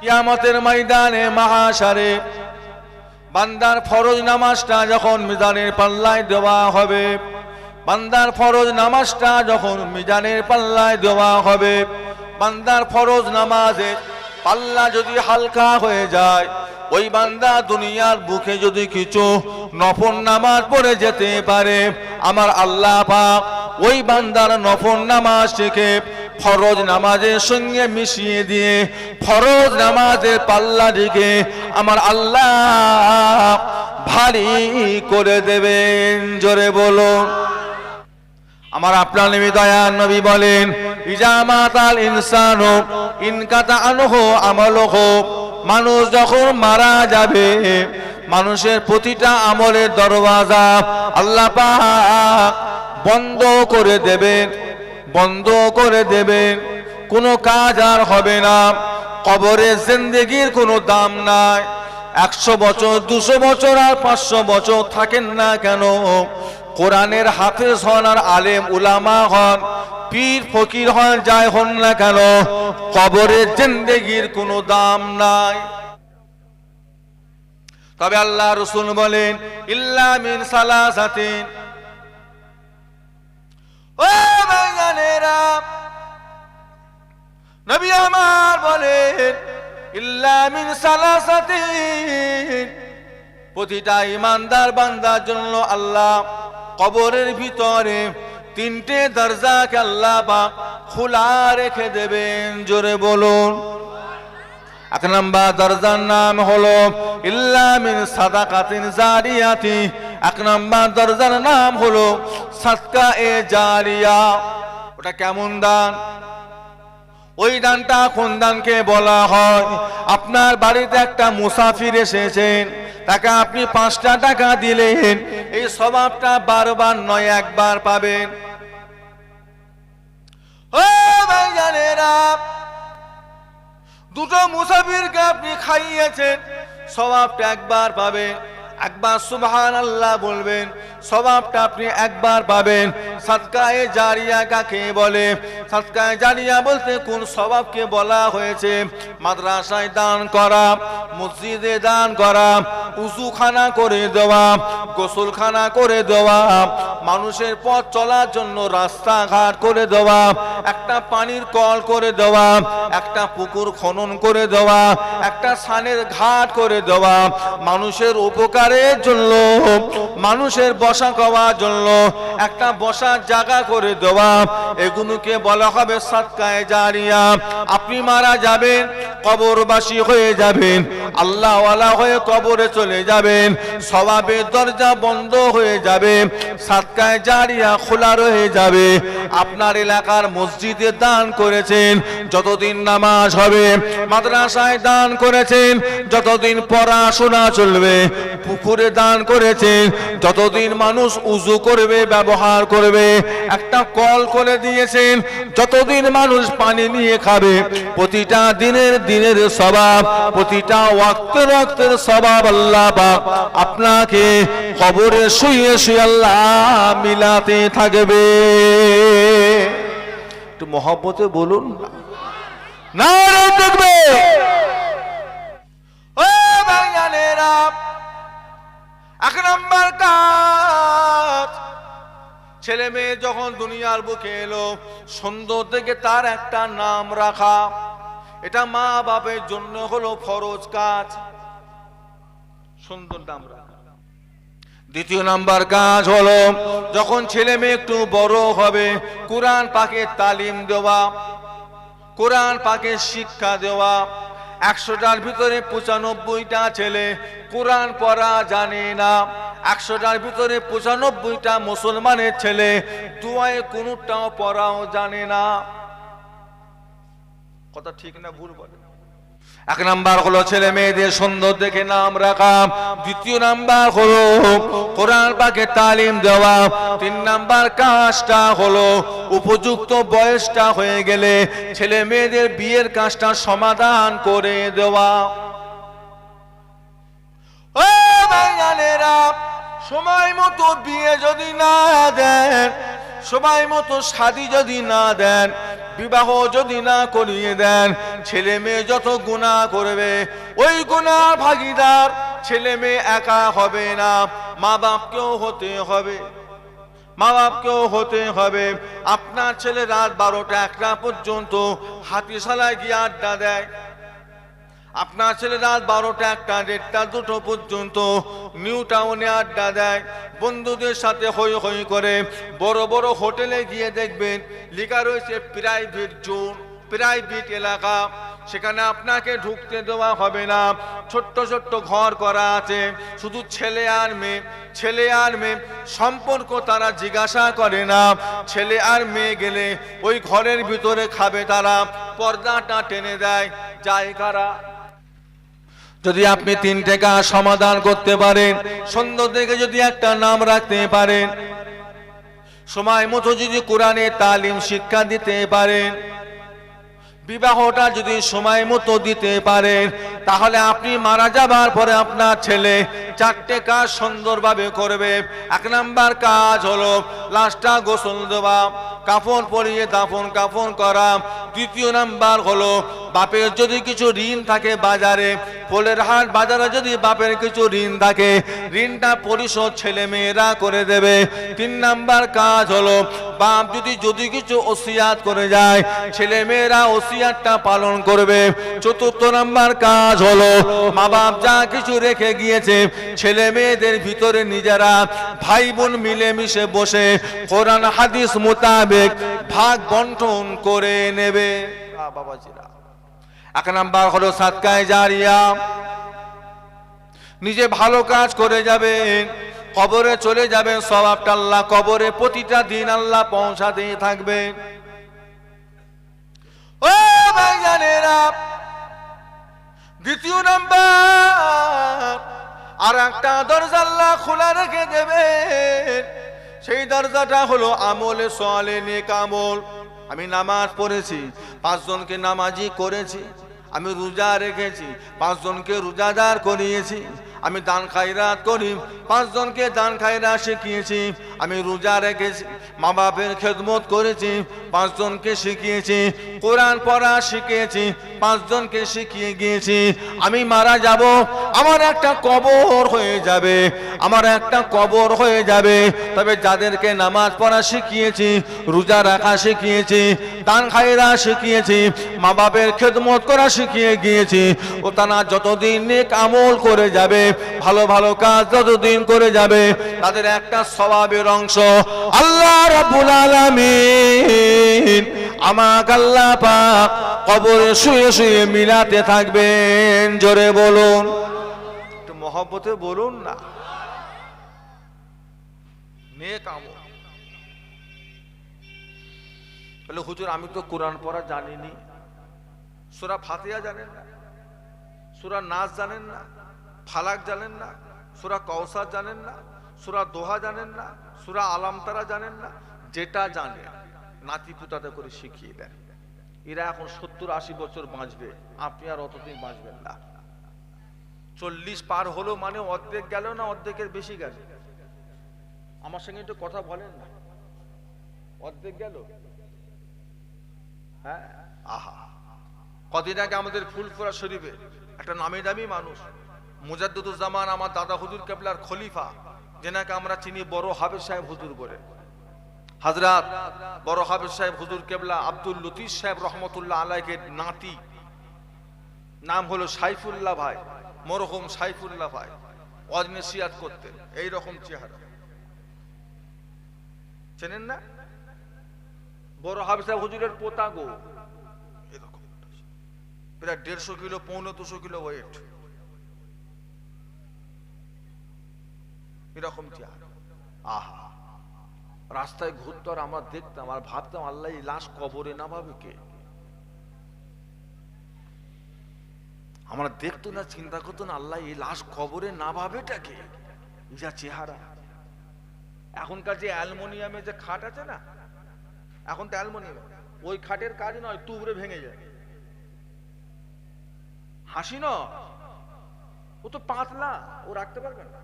কিয়ামতের ময়দানে মাহশারে বান্দার ফরজ নামাজটা যখন মিজানের পাল্লায় দেওয়া হবে, বান্দার ফরজ নামাজটা যখন মিজানের পাল্লায় দেওয়া হবে, বান্দার ফরজ নামাজের পাল্লা যদি হালকা হয়ে যায়, ওই বান্দা দুনিয়ার বুকে যদি কিছু নফল নামাজ পড়ে যেতে পারে, আমার আল্লাহ পাক ওই বান্দার নফল নামাজটিকে ফরজ নামাজের সঙ্গে মিশিয়ে দিয়ে ফরজ নামাজের পাল্লাটিকে আমার আল্লাহ ভারী করে দেবেন। জোরে বলুন। আমার আপনার নবী দয়ার নবী বলেন, ইজা মাতাল ইনসানু ইনকাতা আনহু আমালুহু, মানুষ যখন মারা যাবে মানুষের প্রতিটা আমলের দরওয়াজা আল্লাহ পাক বন্ধ করে দেবেন, বন্ধ করে দেবেন। কোনো কাজ আর হবে না। কবরে জিন্দেগির কোনো দাম নাই। 100 বছর 200 বছর আর 500 বছর থাকেন না কেন, কোরআনের হাফেজ হন আর আলেম উলামা হন, পীর ফকির হন, যাই হন না কেন, কবরের জিন্দেগির কোনো দাম নাই। তবে আল্লাহ রাসূল বলেন, ইল্লা মিন সালাসাতিন, ও ভাইজানেরা, নবী আমার বলেন, ইল্লা মিন সালাসাতিন, প্রতিটা ইমানদার বান্দার জন্য আল্লাহ কবরের ভিতরে 3টে দরজাকে আল্লাহ পাক খোলা রেখে দেবেন। জোরে বলুন। 1 নম্বর দরজার নাম হলো ইল্লা মিন সাদাকাতিন জারিয়াতি, 1 নম্বর দরজার নাম হলো সাদকা এ জারিয়া। ওটা কেমন দান? ওই দানটা কোন দানকে বলা হয়? আপনার বাড়িতে একটা মুসাফির এসেছেন, তাকে আপনি 5টা টাকা দিলেন, এই সওয়াবটা বারবার নয় একবার পাবেন। ও ভাইজানেরা, 2টো মুসাফিরকে আপনি খাইয়েছেন, সওয়াবটা একবার পাবেন। একবার সুবহানাল্লাহ বলবেন, সওয়াবটা আপনি একবার পাবেন। সাদকায়ে জারিয়া কাকে বলে? সাদকায়ে জারিয়া বলতে কোন সওয়াবকে বলা হয়েছে? মাদ্রাসায় দান করা, মসজিদে দান করা, উযুখানা করে দেওয়া, গোসলখানা করে দেওয়া, মানুষের পথ চলার জন্য রাস্তাঘাট করে দেওয়া, একটা পানির কল করে দেওয়া, একটা পুকুর খনন করে দেওয়া, একটা সানের ঘাট করে দেওয়া, মানুষের উপকারের জন্য, মানুষের বসা খাওয়ার জন্য একটা বসার জায়গা করে দেওয়া, এগুলোকে বলা হবে সাদকায়ে জারিয়া। আপনি মারা যাবেন, কবরবাসী হয়ে যাবেন, আল্লাহওয়ালা হয়ে কবরে চলে যাবেন, সওয়াবের দরজা বন্ধ হয়ে যাবে, সাদকায়ে জারিয়া খোলা রয়ে যাবে। আপনার এলাকার মসজিদে দান করেছেন, যতদিন নামাজ হবে, মাদ্রাসায় দান করেছেন, যতদিন পড়াশোনা চলবে, পুকুরে দান করেছেন, যতদিন মানুষ উযু করবে, ব্যবহার করবে, একটা কল করে দিয়েছেন, যতদিন মানুষ পানি নিয়ে খাবে, প্রতিটা দিনের সওয়াব, প্রতিটা ওয়াক্তের সওয়াব আল্লাহ পাক আপনাকে কবরে শুয়ে শুয়ে আল্লাহ মিলাতে থাকবে। একটু মহব্বতে বলুন না, দেখবে। ও ভাইজানেরা, 1 নম্বর কাজ, ছেলে মেয়ে যখন দুনিয়ার বুকে এলো, সুন্দর থেকে তার একটা নাম রাখা, এটা মা বাপের জন্য হলো ফরজ কাজ, সুন্দর নাম রাখা। 2য় নাম্বার কাজ হলো যখন ছেলে মেয়ে একটু বড় হবে, কোরআন পাকের তালিম দেওয়া, কোরআন পাকের শিক্ষা দেওয়া। 100টার ভিতরে 95টা ছেলে কোরআন পড়া জানে না, 100টার ভিতরে 95টা মুসলমানের ছেলে দুয়ায়ে কুনুতটাও পড়াও জানে না। কথা ঠিক না ভুল বলে? 1 নাম্বার হলো ছেলে মেয়েদের সুন্দর দেখে নাম রাখা, 2য় নাম্বার হলো কোরআন পাকের তালিম দেওয়া, 3 নাম্বার কাজটা হলো উপযুক্ত বয়সটা হয়ে গেলে ছেলে মেয়েদের বিয়ের কাজটা সমাধান করে দেওয়া। ও ভাইজানেরা, সময় মতো বিয়ে যদি না দেন, সময় মতো শাদী যদি না দেন, বিবাহ যদি না করিয়ে দেন, ছেলে মেয়ে যত গুনাহ করবে ওই গুনাহর ভাগীদার ছেলে মেয়ে একা হবে না, মা বাপকেও হতে হবে, মা বাপকেও হতে হবে। আপনার ছেলে রাত 12টা 1টা পর্যন্ত হাতিশালায় গিয়ে আড্ডা দেয়, আপনার ছেলে রাত 12টা 1টা 1:30 2টো পর্যন্ত নিউ টাউনে আড্ডা দেয়, বন্ধুদের সাথে হই হই করে বড় বড় হোটেলে গিয়ে দেখবেন লেখা রয়েছে প্রাইভেট জোন, প্রাইভেট এলাকা, সেখানে আপনাকে ঢুকতে দেওয়া হবে না। ছোট্ট ছোট্ট ঘর করা আছে, শুধু ছেলে আর মেয়ে, ছেলে আর মেয়ে সম্পর্ক তারা জিজ্ঞাসা করে না। ছেলে আর মেয়ে গেলে ওই ঘরের ভিতরে খাবে তারা, পর্দাটা টেনে দেয়, যায় কারা? যদি আপনি 3টে কাজ সমাধান করতে পারেন, সুন্দর দেখে যদি একটা নাম রাখতে পারেন, সময় মতো যদি কোরআনের তালিম শিক্ষা দিতে পারেন, বিবাহটা যদি সময় মতো দিতে পারেন, তাহলে আপনি মারা যাবার পরে আপনার ছেলে 4টে কাজ সুন্দরভাবে করবে। 1 নাম্বার কাজ হলো লাশটা গোসল দেওয়া, কাফন পরিয়ে দাফন কাফন করা। দ্বিতীয় নাম্বার হলো বাপের যদি কিছু ঋণ থাকে বাজারে, ফলের হাট বাজারে যদি বাপের কিছু ঋণ থাকে, ঋণটা পরিশোধ ছেলে মেয়েরা করে দেবে। 3 নাম্বার কাজ হলো বাপ যদি কিছু ওসিয়াত করে যায়, ছেলে মেয়েরা ওসিয়াতটা পালন করবে। 4র্থ নাম্বার কাজ হলো মা বাপ যা কিছু রেখে গিয়েছে, ছেলে মেয়েদের ভিতরে নিজেরা ভাই বোন মিলেমিশে বসে কোরআন হাদিস মোতাবেক ভাগ বন্টন করে নেবে। বাবাজিরা, 1 নাম্বার হলো সাদকায়ে জারিয়া, নিজে ভালো কাজ করে যাবেন, কবরে চলে যাবেন, সওয়াবটা আল্লাহ কবরে প্রতিটা দিন আল্লাহ পৌঁছাতে থাকবে। ও ভাইজানেরা, 2য় নাম্বার আর একটা দরজা আল্লাহ খোলা রেখে দেবেন, সেই দরজাটা হলো আমলে সালেহ, নেক আমল। আমি নামাজ পড়েছি, 5 জনকে নামাজি করেছি, আমি রোজা রেখেছি, 5 জনকে রোজাদার করিয়েছি, আমি দান খায়রাত করি, 5 জনকে দান খায়রাত শিখিয়েছি, আমি রোজা রেখেছি, মা বাপের খেদমত করেছি, 5 জনকে শিখিয়েছি, কোরআন পড়া শিখিয়েছি, 5 জনকে শিখিয়ে গিয়েছি। আমি মারা যাব, আমার একটা কবর হয়ে যাবে, আমার একটা কবর হয়ে যাবে। তবে যাদেরকে নামাজ পড়া শিখিয়েছি, রোজা রাখা শিখিয়েছি, দান খায়রাত শিখিয়েছি, মা বাপের খেদমত করা শিখিয়ে গিয়েছি, ও তারা যতদিন নেক আমল করে যাবে, ভালো ভালো কাজ যতদিন করে যাবে, তাদের একটা সওয়াবের অংশ আল্লাহ রাব্বুল আলামিন আমাকে আল্লাহ পাক কবরে শুয়ে শুয়ে মিলাতে থাকবেন। জোরে বলুন, একটু মহব্বতে বলুন না। নেক আমল বলে, হুজুর আমি তো কোরআন পড়া জানিনি, সূরা ফাতিহা জানেন না, সূরা নাস জানেন না, ফালাক জানেন না, সূরা কাউসার জানেন না, সূরা দোহা জানেন না, সূরা আলাম তারা জানেন না। যেটা জানেন নাতি পুতাতে করে শিখিয়ে দেন। এরা এখন 70-80 বছর বাঁচবে, আপনি আর অতদিন বাঁচবেন না। 40 পার হলো মানে অর্ধেক গেল না, অর্ধেকের বেশি গেল। আমার সঙ্গে একটু কথা বলেন না, অর্ধেক গেল। হ্যাঁ, আহা, কদিন আগে আমাদের ফুলপুরা শরীফে একটা নামি দামি মানুষ, মুজাদ্দিদুজ্জামান আমার দাদা হুজুর কেবলার খলিফা, যেনাকে আমরা চিনি বড় হাফেজ সাহেব হুজুর বলে, হযরত বড় হাফেজ সাহেব হুজুর কেবলা আব্দুল লতিফ সাহেব রহমতুল্লাহ আলাইহির নাতি, নাম হলো সাইফুল্লাহ ভাই, মরহুম সাইফুল্লাহ ভাই। ওয়াজ নসিহত করতেন, এই রকম চেহারা, চেনেন না? বড় হাফেজ সাহেব হুজুরের পোতা গো, এরকম প্রায় 150 কিলো 250 কিলো ওয়েট, এরকম চেহারা। আহা, রাস্তায় ঘুরতো আর আমরা দেখতাম আর ভাবতাম আল্লাহ এই লাশ কবরে নামাবে কে? আমরা দেখতো না, চিন্তা করতো না আল্লাহ এই লাশ কবরে নামাবেটা কে? যা চেহারা। এখনকার যে অ্যালুমিনিয়ামে যে খাট আছে না, এখন তো অ্যালুমিনিয়াম, ওই খাটের কাজ নয়, তুবড়ে ভেঙে যায়। হাসি না, ও তো পাতলা, ও রাখতে পারবে না।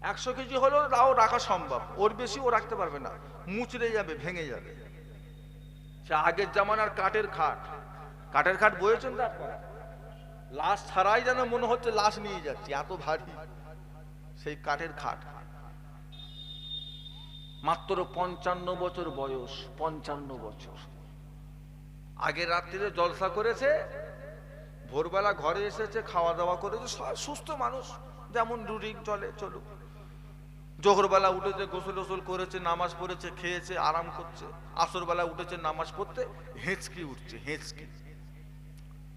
100 কেজি হলেও তাও রাখা সম্ভব, ওর বেশি ও রাখতে পারবে না, মুচড়ে যাবে, ভেঙে যাবে। সে আগের জামানার কাঠের খাট, কাঠের খাট বয়েছেন তো আপনারা, লাশ ছাড়াই যেন মনে হচ্ছে লাশ নিয়ে যাচ্ছে, এত ভারী সেই কাঠের খাট। মাত্র 55 বছর বয়স, 55 বছর। আগের রাত্রিরে জলসা করেছে, ভোরবেলা ঘরে এসেছে, খাওয়া দাওয়া করেছে, সুস্থ মানুষ, যেমন রুটিন চলে চলুক। জোহরবেলা উঠেছে, গোসল টোসল করেছে, নামাজ পড়েছে, খেয়েছে, আরাম করছে। আসরবেলা উঠেছে, নামাজ পড়তে হেঁচকি উঠছে, হেঁচকি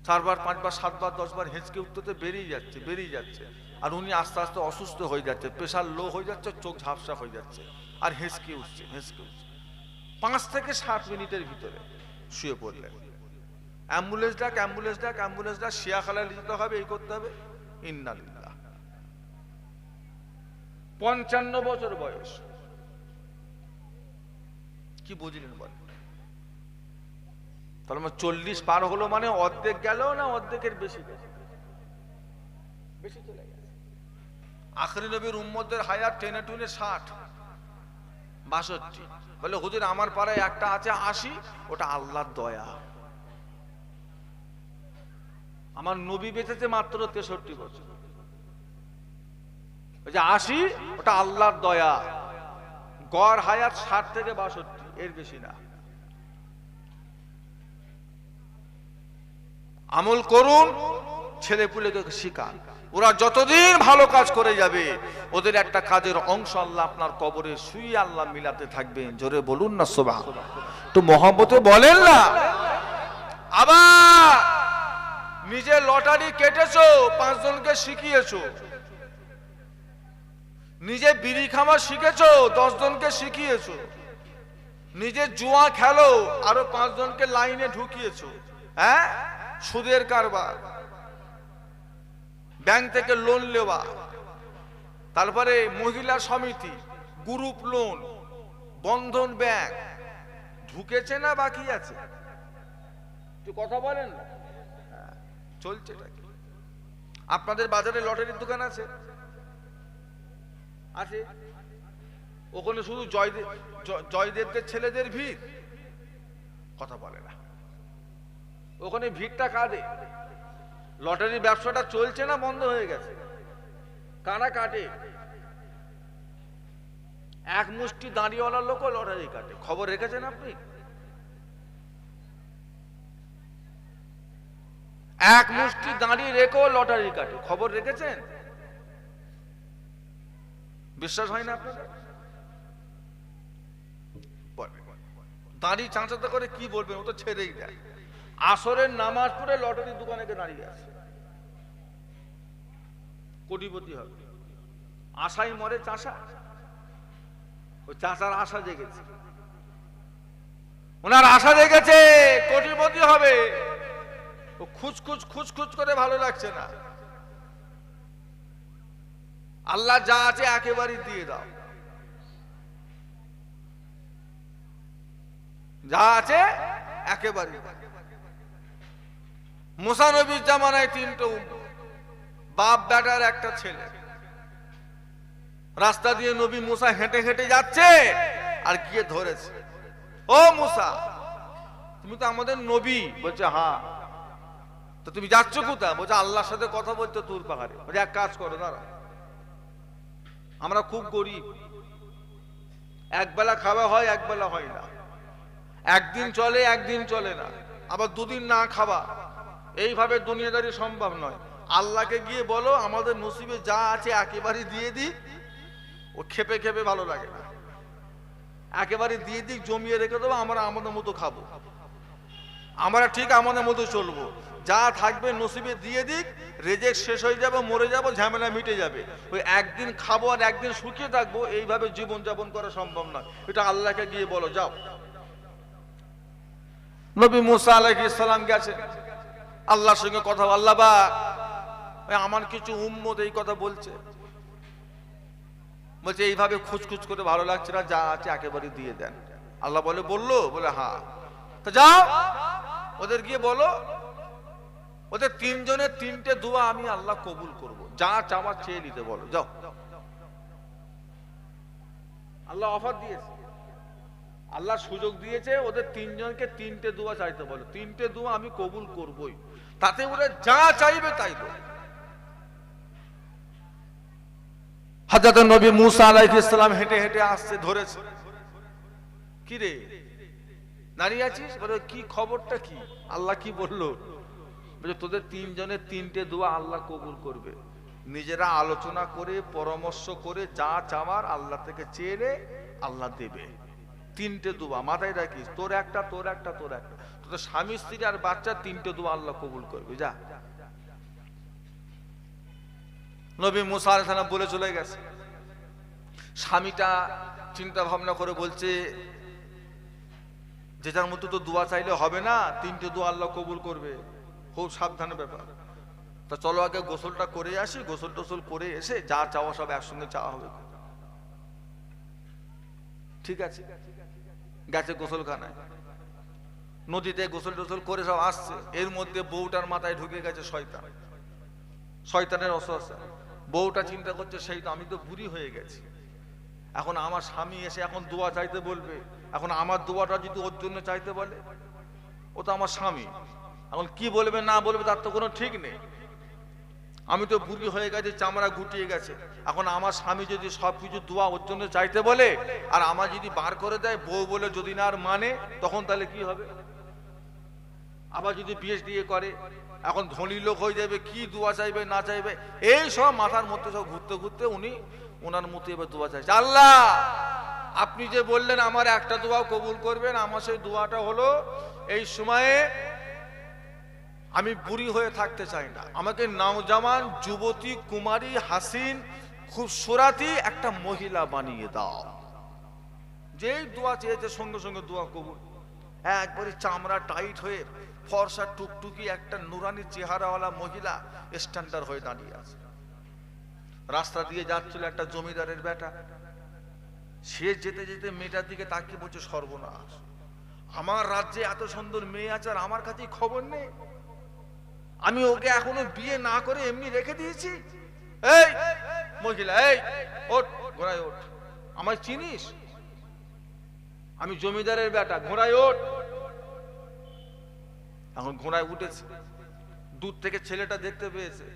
4 বার 5 বার 7 বার 10 বার হেঁচকি উঠতে বেরিয়ে যাচ্ছে। আর উনি আস্তে আস্তে অসুস্থ হয়ে যাচ্ছে, প্রেশার লো হয়ে যাচ্ছে, চোখ ঝাপসা হয়ে যাচ্ছে, আর হেঁচকি উঠছে। 5 থেকে 7 মিনিটের ভিতরে শুয়ে পড়লেন। অ্যাম্বুলেন্স ডাক, শিয়াখালা নিতে হবে, এই করতে হবে। ইন্নালিল্লাহ। 55 বছর বয়স। কি বুঝলেন বল? তাহলে 40 পার হলো মানে অর্ধেক গেল না অর্ধেকের বেশি চলে গেছে। আখরি নবীর উম্মতদের হায়াত টেনে টুনে 60 62। বলে হুজুর আমার পাড়ায় একটা আছে 80, ওটা আল্লাহর দয়া। আমার নবী বেঁচেছে মাত্র 63 বছর। ওই যে 80, ওটা আল্লাহর দয়া। গড় হায়াত 60 থেকে 62, এর বেশি না। আমল করুন, ছেলে পুলেকে শিখান। ওরা যতদিন ভালো কাজ করে যাবে, ওদের একটা কাজের অংশ আল্লাহ আপনার কবরে শুয়ে আল্লাহ মিলাতে থাকবেন। জোরে বলুন না সুবহানাল্লাহ। তো মহব্বতে বলেন না। আবার নিজে লটারি কেটেছো, 5 জনকে শিখিয়েছো। নিজে বিড়ি খাওয়া শিখেছো, 10 জনকে শিখিয়েছো। নিজে জুয়া খেলো, আরো 5 জনকে লাইনে ঢুকিয়েছো। হ্যাঁ, সুদের কারবার, ব্যাংক থেকে লোন নেওয়া, তারপরে মহিলা সমিতি, গ্রুপ লোন, বন্ধন ব্যাংক, ঢুকেছে না বাকি আছে? একটু কথা বলেন না। চলছে নাকি? আপনাদের বাজারে লটারির দোকান আছে? আছে। ওখানে শুধু জয়দেবদের ছেলেদের ভিড়, কথা বলে না। ওখানে ভিড়টা কাঁদে। লটারি ব্যবসাটা চলছে না বন্ধ হয়ে গেছে? কারা কাটে? এক মুষ্টি দাঁড়িয়েওয়ালা লোকও লটারি কাটে। খবর রেখেছেন আপনি? এক মুষ্টি দাঁড়িয়ে রেখেও লটারি কাটে, খবর রেখেছেন? বিশ্বাস হয় না আপনাদের? দাঁড়িয়ে চাঁচাতে করে কি বলবেন, ও তো ছেড়েই দেয়। আসরের নামাজ পড়ে লটারির দোকানে দাঁড়িয়ে আছে, কোটিপতি হবে। আশাই মরে চাষা। ওই চাষার আশা জেগেছে, ওনার আশা জেগেছে কোটিপতি হবে। ও খুঁজ করে ভালো লাগছে না। আল্লাহ যা আছে একেবারে দিয়ে দাও, যা আছে একেবারে। মুসা নবীর জামানায় 3টে বাপ বেটার একটা ছেলে। রাস্তা দিয়ে নবী মুসা হেঁটে হেঁটে যাচ্ছে, আর গিয়ে ধরেছে, ও মুসা তুমি তো আমাদের নবী। বলছে হ্যাঁ। তো তুমি যাচ্ছ কোথায়? বলছে আল্লাহর সাথে কথা বলতে তুর পাহাড়ে। বলছে এক কাজ করো, দাঁড়া, আমরা খুব গরিব, একবেলা খাওয়া হয় একবেলা হয় না, একদিন চলে একদিন চলে না, আবার 2 দিন না খাওয়া, এইভাবে দুনিয়াদারি সম্ভব নয়। আল্লাহকে গিয়ে বলো আমাদের নসিবে যা আছে একেবারে দিয়ে দিক। ও খেপে খেপে ভালো লাগে না, একেবারে দিয়ে দিক, জমিয়ে রেখে দেবো, আমরা আমাদের মতো খাবো, আমরা ঠিক আমাদের মতো চলবো, যা থাকবে নসিবে দিয়ে দিক, রেজেক শেষ হয়ে যাবে, মরে যাবো, ঝামেলা মিটে যাবে। ওই একদিন খাবো আর একদিন শুকিয়ে থাকবো, এইভাবে জীবন যাপন করা সম্ভব নয়। এটা আল্লাহকে গিয়ে বলো, যাও। নবী মুসা আলাইহিস সালাম গেছে আল্লাহর সঙ্গে কথা। আল্লাহ বা আমার কিছু উম্মত এই কথা বলছে, এইভাবে খুঁজখুঁজ করে ভালো লাগছে না, যা আছে একেবারে দিয়ে দেন। আল্লাহ বললো বলে হ্যাঁ। তো যাও, ওদের গিয়ে বলো ওদের 3 জনের 3টে দোয়া আমি আল্লাহ কবুল করব, যা চাওয়া চেয়ে নিতে বলো, যাও। আল্লাহ অফার দিয়েছে, আল্লাহ সুযোগ দিয়েছে ওদের তিনজনকে তিনটে দোয়া চাইতে বলো, তিনটে দোয়া আমি কবুল করবই, তাতে ওরা যা চাইবে তাই দেব। হযরত নবী মুসা আলাইহিস সালাম হেঁটে হেঁটে আসছে, ধরেছে, কি রে দাঁড়িয়ে আছিস? বলে কি খবরটা কি? আল্লাহ কি বললো? বলে তোদের তিনজনের তিনটে দোয়া আল্লাহ কবুল করবে। নিজেরা আলোচনা করে পরামর্শ করে যা চাওয়ার আল্লাহ থেকে চেয়ে আল্লাহ দেবে। তিনটে দোয়া মাথায় রাখিস, তোর একটা, তোর একটা, তোর একটা, তোর স্বামী স্ত্রী আর বাচ্চা তিনটে দোয়া আল্লাহ কবুল করবে। যা। নবী মুসা আলাইহিস সালাম বলে চলে গেছে। স্বামীটা চিন্তা ভাবনা করে বলছে, যে যার মতো তো দোয়া চাইলে হবে না, তিনটে দোয়া আল্লাহ কবুল করবে, খুব সাবধানের ব্যাপার। তা চলো আগে গোসলটা করে আসি, গোসল টোসল করে এসে যা চাওয়া সব একসঙ্গে চাওয়া হবে। ঠিক আছে, গেছে গোসলখানায়, নদীতে গোসল টোসল করে সব আসছে। এর মধ্যে বউটার মাথায় ঢুকে গেছে শয়তান, শয়তানের ওয়াসওয়াসা। বউটা চিন্তা করছে, সেই তো আমি তো বুড়ি হয়ে গেছি, এখন আমার স্বামী এসে এখন দোয়া চাইতে বলবে, এখন আমার দোয়াটা যদি ওর জন্য চাইতে বলে, ও তো আমার স্বামী, এখন কি বলবে না বলবে তার তো কোনো ঠিক নেই। আমি তো বুড়ি হয়ে গেছি, চামড়া গুটিয়ে গেছে, এখন আমার স্বামী যদি সবকিছু দোয়া ওর জন্য চাইতে বলে আর আমার যদি বার করে দেয়, বউ বলে যদি না আর মানে, তখন তাহলে কি হবে? আবার যদি বিয়ে দিয়ে করে, এখন ধনী লোক হয়ে যাবে, কি দোয়া চাইবে না চাইবে, এই সব মাথার মধ্যে সব ঘুরতে ঘুরতে উনি ওনার মতো এবার দোয়া চাইছে। আল্লাহ আপনি যে বললেন আমার একটা দোয়া কবুল করবেন, আমার সেই দোয়াটা হলো এই সময়ে আমি বুড়ি হয়ে থাকতে চাই না, আমাকে নওজওয়ান যুবতী কুমারী হাসিন খুব সুরাতি একটা মহিলা বানিয়ে দাও। যেই দোয়া চেয়েছে সঙ্গে সঙ্গে দোয়া কবুল। একবারে চামড়া টাইট হয়ে ফর্সা টুকটুকি একটা নুরানি চেহারাওয়ালা মহিলা স্ট্যান্ডার্ড হয়ে দাঁড়িয়ে আছে। রাস্তা দিয়ে যাচ্ছিল একটা জমিদারের বেটা, সে যেতে যেতে মেয়েটার দিকে তাকিয়ে বলছে, সর্বনাশ, আমার রাজ্যে এত সুন্দর মেয়ে আছে আর আমার কাছে খবর নেই, আমি ওকে এখনো বিয়ে না করে এমনি রেখে দিয়েছি। এই মহিলা, এই ওঠ, ঘোড়ায় ওঠ, আমায় চিনিস? আমি জমিদারের বেটা, ঘোড়ায় ওঠ। এখন ঘোড়ায় উঠেছে, দূর থেকে ছেলেটা দেখতে পেয়েছে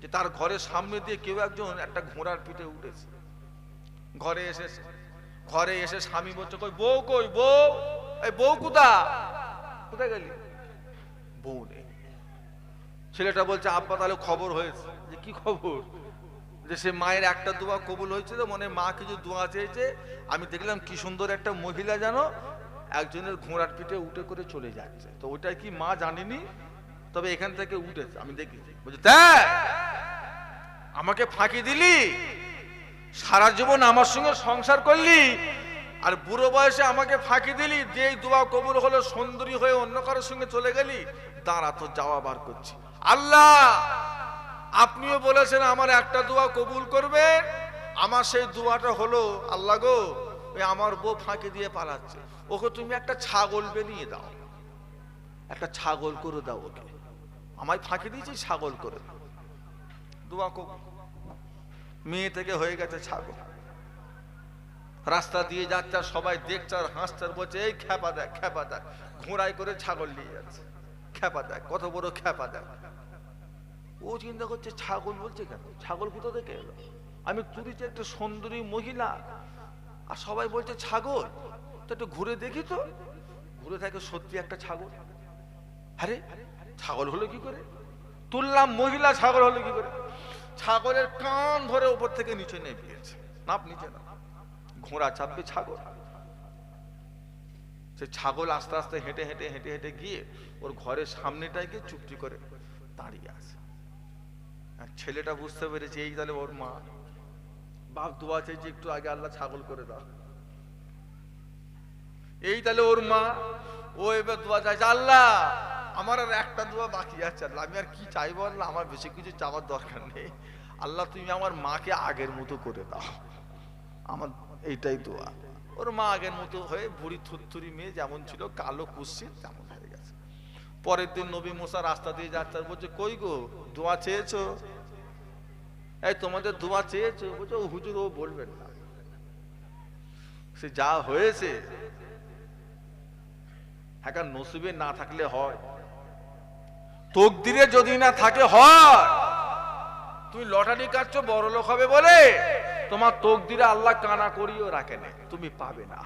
যে তার ঘরের সামনে দিয়ে কেউ একজন একটা ঘোড়ার পিঠে উঠেছে। ঘরে এসেছে, ঘরে এসে স্বামী বলছে, কই বউ, কই বউ, এই বউ কোথায় গেলি? বউ নেই। ছেলেটা বলছে, আব্বা তাহলে খবর হয়েছে? যে কি খবর? যে সে মায়ের একটা দোয়া কবুল হয়েছে, তো মনে মা কিছু দোয়া চেয়েছে, আমি দেখলাম কি সুন্দর একটা মহিলা জানো একজনের ঘোড়ার পিঠে উঠে করে চলে যাচ্ছে, তো ওটা কি মা জানিনি, তবে এখান থেকে উঠেছে আমি দেখেছি। বলছে, দেখ আমাকে ফাঁকি দিলি, সারা জীবন আমার সঙ্গে সংসার করলি, আর বুড়ো বয়সে আমাকে ফাঁকি দিলি, যেই দোয়া কবুল হলো সুন্দরী হয়ে অন্য কারোর সঙ্গে চলে গেলি, দাঁড়া তো যাওয়া বার করছি। আল্লাহ আপনিও বলেছেন আমার একটা দোয়া কবুল করবেন, আমার সেই দোয়াটা হলো, আল্লাহ গো ওই আমার বউ ফাঁকি দিয়ে পালাচ্ছে, ওকে তুমি একটা ছাগল বানিয়ে দাও, একটা ছাগল করে দাও ওকে, আমায় ফাঁকি দিয়েছি ছাগল করে দাও। দোয়া কবুল। মেয়ে থেকে হয়ে গেছে ছাগল। রাস্তা দিয়ে যাচ্ছে আর সবাই দেখছে আর হাসছে আর বলছে, এই খ্যাপা দেখ, খ্যাপা দেখ, ঘোড়ায় করে ছাগল নিয়ে যাচ্ছে, খ্যাপা দেখ, কত বড় খ্যাপা দেখ। ও চিন্তা করছে, ছাগল বলছে কেন, ছাগল কোথা থেকে এলো? আমি তুলিতে একটা সুন্দরী মহিলা আর সবাই বলছে ছাগল, তো একটু ঘুরে দেখি তো। ঘুরে থাকে, সত্যি একটা ছাগল। আরে ছাগল হলো কি করে? তুললাম মহিলা, ছাগল হলো কি করে? ছাগলের কান ধরে উপর থেকে নিচে নেমেছে, নাপ নিচে না, ঘোড়া চাপবে ছাগল। সে ছাগল আস্তে আস্তে হেঁটে হেঁটে হেঁটে হেঁটে গিয়ে ওর ঘরের সামনেটায় গিয়ে চুপটি করে দাঁড়িয়ে আছে। আর ছেলেটা বুঝতে পেরেছে এই তাহলে ওর মা। বাপ দোয়া চাইছে একটু আগে, আল্লাহ ছাগল করে দাও, এই তাহলে ওর মা। ও এবার দোয়া চাইছে, আল্লাহ আমার আর একটা দোয়া বাকি আছে, আল্লাহ আমি আর কি চাইবো, আল্লাহ আমার বেশি কিছু চাওয়ার দরকার নেই, আল্লাহ তুমি আমার মাকে আগের মতো করে দাও, আমার এইটাই দোয়া। ওর মা আগের মতো হয়ে বুড়ি থুরথুরি মেয়ে যেমন ছিল, কালো কুৎসিত তেমন হয়ে গেছে। পরের দিন নবী মুসা রাস্তা দিয়ে যাচ্ছে আর বলছে, কই গো দোয়া চেয়েছো? এই তোমাদের দোয়া চেয়েছো? বলছে, ও হুজুর ও বলবেন না, সে যা হয়েছে হ্যাঁ, নসিবে না থাকলে হয়, তকদিরে যদি না থাকে হয়। তুমি লটারি কাটছো বড় লোক হবে বলে, তোমার তকদিরে আল্লাহ কানা করিও রাখেন, তুমি পাবে না।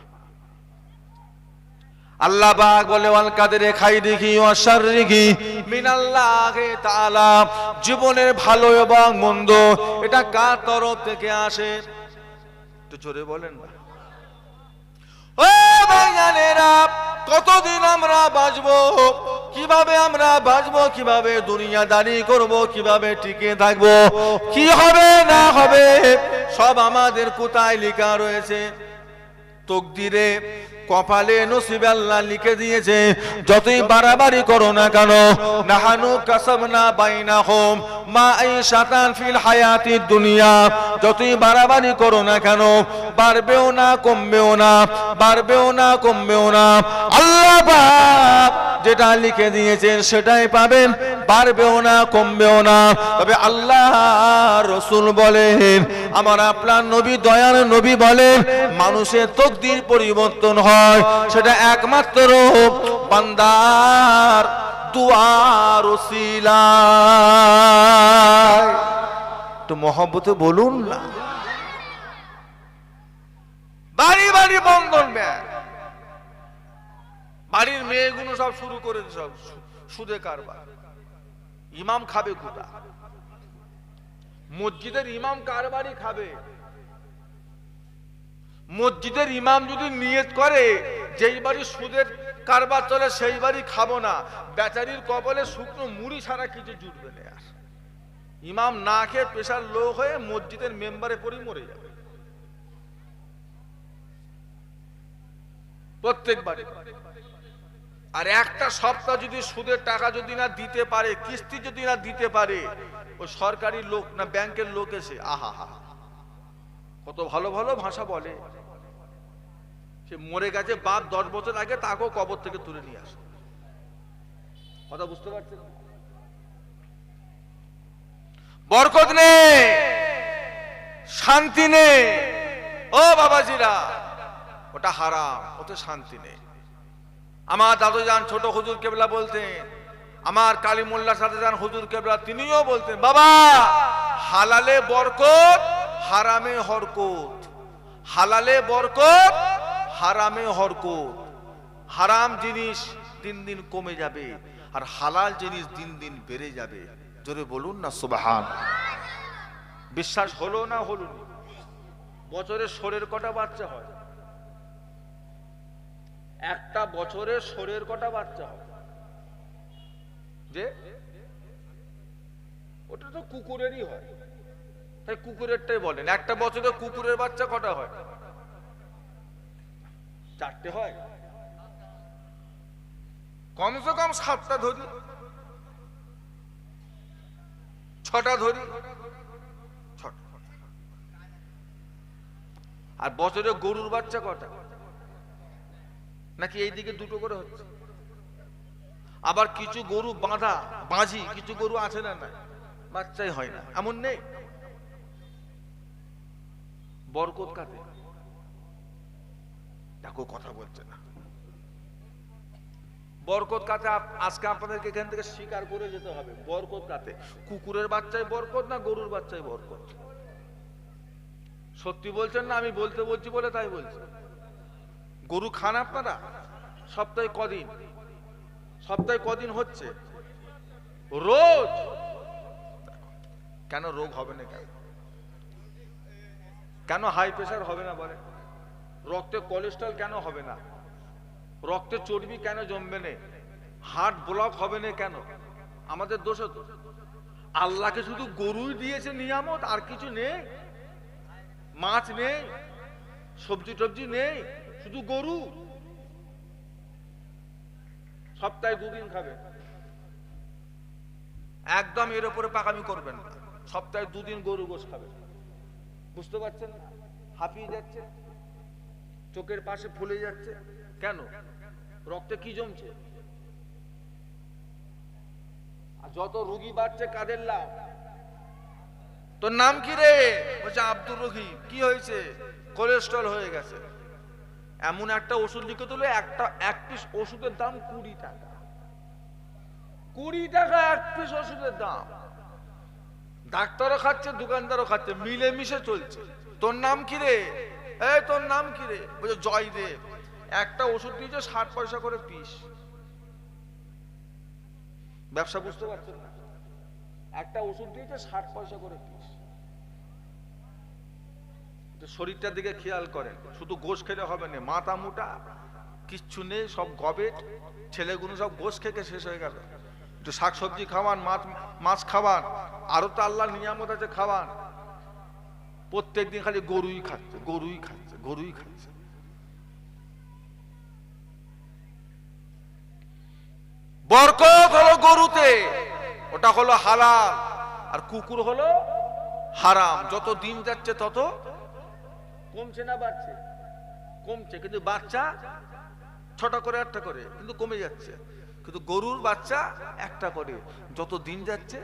আল্লাহ পাক বলে ওয়াল কাদিরে খাইরিহি ওয়া শাররিহি মিনাল্লাহি তাআলা, জীবনের ভালো এবং মন্দ এটা কার তরফ থেকে আসে? একটু জোরে বলেন না। ও ভাইজানেরা, কতদিন আমরা বাঁচবো, কিভাবে আমরা বাঁচবো, কিভাবে দুনিয়াদারি করব, কিভাবে টিকে থাকবো, কি হবে না হবে, সব আমাদের কোথায় লেখা রয়েছে? তকদিরে, কপালে, নসিবে আল্লাহ লিখে দিয়েছে। যতই বাড়াবাড়ি করো না কেন, নাহানু কাসাবনা বাইনাহুম মাঈশাতান ফিল হায়াতিদ দুনিয়া, যতই বাড়াবাড়ি করো না কেন, বাড়বেও না কমবেও না, বাড়বেও না কমবেও না। আল্লাহ পাক যেটা লিখে দিয়েছেন সেটাই পাবেন, বাড়বেও না কমবেও না। তবে আল্লাহ রাসূল বলেন, আমার আপনার নবী, দয়ার নবী বলেন, মানুষের তকদির পরিবর্তন হয় সেটা একমাত্র বান্দার দুআর ওসিলায়। তো মহব্বতে বলুন না। বাড়ি বাড়ি বন্ধন ব্যাংক, বাড়ির মেয়েগুলো সব শুরু করেছে সব সুদে কারবার। ইমাম খাবে কোথা? মসজিদের ইমাম কারবারই খাবে। মসজিদের ইমাম যদি নিয়ত করে যেই বাড়ি সুদের কারবার চলে সেই বাড়ি খাবো না, বেচারির কপালে শুকনো মুড়ি ছাড়া কিছু জুটবে না। আর ইমাম না খেয়ে পেশার লোক হয়ে মসজিদের মেম্বারে পড়েই মরে যাবে প্রত্যেক বাড়ি। আর একটা সপ্তাহ যদি সুদের টাকা যদি না দিতে পারে, কিস্তি যদি না দিতে পারে, ও সরকারি লোক না ব্যাংকের লোক এসে আহা হা কত ভালো ভালো ভাষা বলে। সে মরে গেছে বাপ 10 বছর আগে, তাকেও কবর থেকে তুলে নিয়ে আসে। কথা বুঝতে পারছেন? বরকত নেই, শান্তি নেই। ও বাবাজিরা, ওটা হারাম, ওতে শান্তি নেই। আমার দাদু যান ছোট হুজুর কেবলা বলতেন, আমার কালিমুল্লাহ সাথে যান হুজুর কেবলা, তিনিও বলতেন, বাবা হালালে বরকত, হারামে হরকত। হালালে বরকত, হারামে হরকত। হারাম জিনিস দিন দিন কমে যাবে, আর হালাল জিনিস দিন দিন বেড়ে যাবে। জোরে বলুন না সুবহান। বিশ্বাস হলো না হলো না? বছরে শোরের কটা বাচ্চা হয়? একটা বছরে শোরের কটা বাচ্চা হয়? যে ওটা তো কুকুরেরই হয়, তাই কুকুরেরটাই বলেন। একটা বছরে কুকুরের বাচ্চা কটা হয়? 4টে হয়। কমসে কম 7টা ধরি, 6টা ধরি, 6টা। আর বছরে গরুর বাচ্চা কটা? নাকি এইদিকে 2টো করে হচ্ছে? আবার কিছু গরু বাঁধা বাঁঝি, কিছু গরু আছে না, না বাচ্চাই হয় না, এমন নেই। বরকত কাতে? দেখো কথা বলছে না। বরকত কাতে আজকে আপনাদেরকে এখান থেকে স্বীকার করে যেতে হবে। বরকত কাতে? কুকুরের বাচ্চায় বরকত না গরুর বাচ্চায় বরকত? সত্যি বলছেন না? আমি বলতে বলছি বলে তাই বলছি। গরু খান আপনারা? সপ্তাহে কদিন? সপ্তাহে কদিন হচ্ছে? রোজ। কেন রোগ হবে না? কেন কেন হাই প্রেসার হবে না বলে? রক্তে কোলেস্ট্রল কেন হবে না? রক্তে চর্বি কেন জমবে না? হার্ট ব্লক হবে না কেন? আমাদের দোষ তো। আল্লাহকে শুধু গরুই দিয়েছে নিয়ামত, আর কিছু নেই। মাছ নেই, সবজি টবজি নেই, শুধু গরু। সপ্তাহে 2 দিন খাবে। একদম এর উপরে পাকামি করবেন না। সপ্তাহে 2 দিন গরু গোশ খাবে। বুঝতে পারছেন? হাঁপিয়ে যাচ্ছে, চোখের পাশে ফুলে যাচ্ছে কেন? রক্তে কি জমছে? আর যত রোগী বাড়ছে কাদের লাভ? তোর নাম কি রে? বলছে আব্দুর রহিম। কি হয়েছে? কোলেস্ট্রল হয়ে গেছে। এমন একটা ওষুধ লিখে দিল, এক পিস ওষুধের দাম 20 টাকা। 20 টাকা এক পিস ওষুধের দাম। ডাক্তারও খাচ্ছে, দোকানদারও খাচ্ছে, মিলেমিশে চলছে। তোর নাম কি রে? এই তোর নাম কি রে? বলছে জয়দেব। একটা ওষুধ দিয়েছে 60 পয়সা করে পিস। ব্যবসা বুঝতে পারছেন না? একটা ওষুধ দিয়েছে 60 পয়সা করে পিস। শরীরটার দিকে খেয়াল করেন, শুধু গোশ খেলে হবে না, মাথা মোটা কিচ্ছু নেই, সব গবেট ছেলেগুলো সব গোশ খেয়ে শেষ হয়ে গেল। একটু শাকসবজি খাওয়ান, মাছ খাওয়ান, আরো তো আল্লাহর নিয়ামত আছে খাওয়ান। প্রত্যেকদিন খালি গরুই খাচ্ছে, গরুই খাচ্ছে, গরুই খাচ্ছে। বরকত হলো গরুতে, ওটা হলো হালাল, আর কুকুর হলো হারাম। যত দিন যাচ্ছে তত কমছে না বাড়ছে? কমছে, কিন্তু বাচ্চা 6টা করে 8টা করে, কিন্তু কমে যাচ্ছে। কিন্তু গরুর বাচ্চা একটা করে, যত দিন যাচ্ছে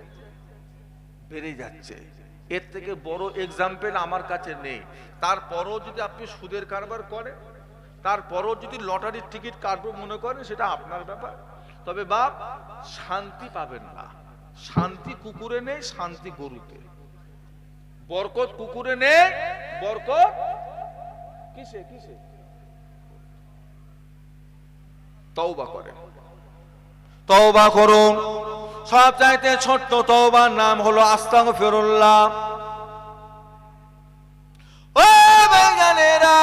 বেড়ে যাচ্ছে। এর থেকে বড় এক্সাম্পল আমার কাছে নেই। তারপরও যদি আপনি সুদের কারবার করেন, তারপরও যদি লটারির টিকিট কাটবো মনে করেন, সেটা আপনার ব্যাপার। তবে বাপ, শান্তি পাবেন না। শান্তি কুকুরে নেই, শান্তি গরুতে। বরকত কুকুরে নেই, বরকত কিসে? কিসে? তওবা করেন, তওবা করুন। সব চাইতে ছোট্ট তওবার নাম হলো আস্তাগফিরুল্লাহ। ও ভাইজানেরা,